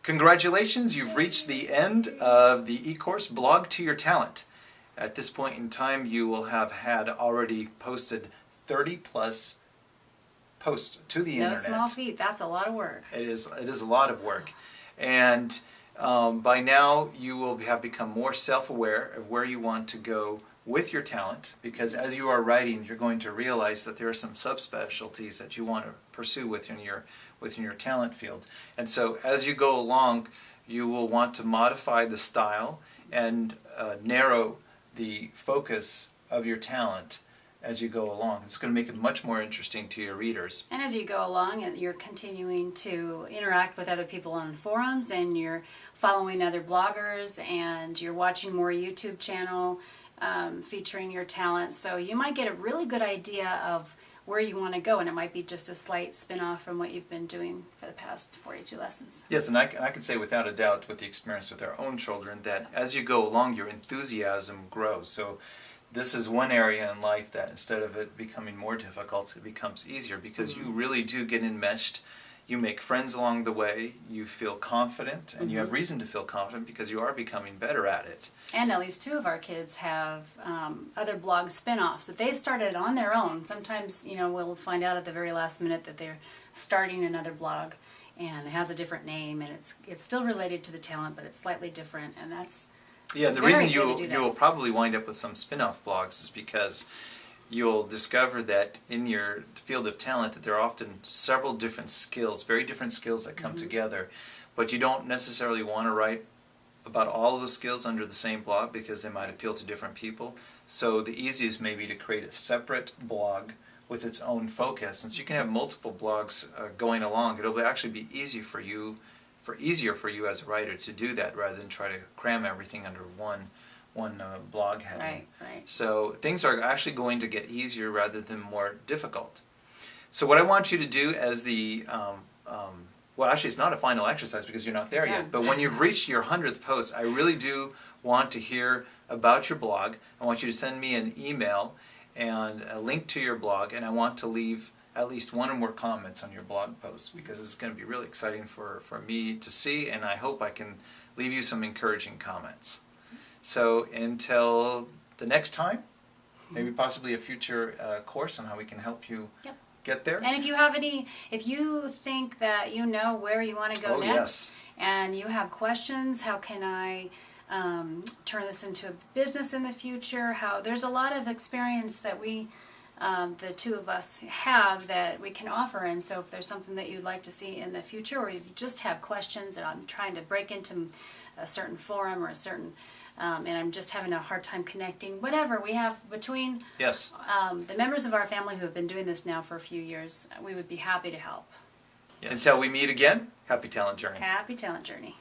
Congratulations, you've reached the end of the e-course Blog to Your Talent. At this point in time, you will have had already posted 30 plus posts to the internet. No small feat. That's a lot of work. It is a lot of work. And by now, you will have become more self-aware of where you want to go with your talent, because as you are writing, you're going to realize that there are some subspecialties that you want to pursue within your talent field. And so as you go along, you will want to modify the style and narrow the focus of your talent as you go along. It's going to make it much more interesting to your readers. And as you go along, you're continuing to interact with other people on forums, and you're following other bloggers, and you're watching more YouTube channel featuring your talent. So you might get a really good idea of where you want to go, and it might be just a slight spin-off from what you've been doing for the past 42 lessons. Yes, and I can say without a doubt, with the experience with our own children, that as you go along, your enthusiasm grows. So this is one area in life that instead of it becoming more difficult, it becomes easier, because you really do get enmeshed. You make friends along the way, you feel confident, and you have reason to feel confident because you are becoming better at it. And at least 2 of our kids have other blog spin-offs that they started on their own. Sometimes, we'll find out at the very last minute that they're starting another blog, and it has a different name, and it's still related to the talent, but it's slightly different, and that's the reason you'll probably wind up with some spin-off blogs is because you'll discover that in your field of talent that there are often several different skills, very different skills that come together, but you don't necessarily want to write about all of the skills under the same blog because they might appeal to different people. So the easiest may be to create a separate blog with its own focus. Since you can have multiple blogs going along, it'll actually be easier for you as a writer to do that rather than try to cram everything under one blog heading. Right. So things are actually going to get easier rather than more difficult. So what I want you to do as the, well, actually it's not a final exercise because you're not there yet, but when you've reached your 100th post, I really do want to hear about your blog. I want you to send me an email and a link to your blog, and I want to leave at least 1 or more comments on your blog post, because it's going to be really exciting for me to see, and I hope I can leave you some encouraging comments. So until the next time, maybe possibly a future course on how we can help you get there. And if you think that you know where you want to go next, and you have questions, how can I turn this into a business in the future? There's a lot of experience that we, the 2 of us, have that we can offer. And so if there's something that you'd like to see in the future, or if you just have questions and I'm trying to break into a certain forum or a certain and I'm just having a hard time connecting, whatever, we have between the members of our family who have been doing this now for a few years, we would be happy to help. Until we meet again, happy talent journey. Happy talent journey.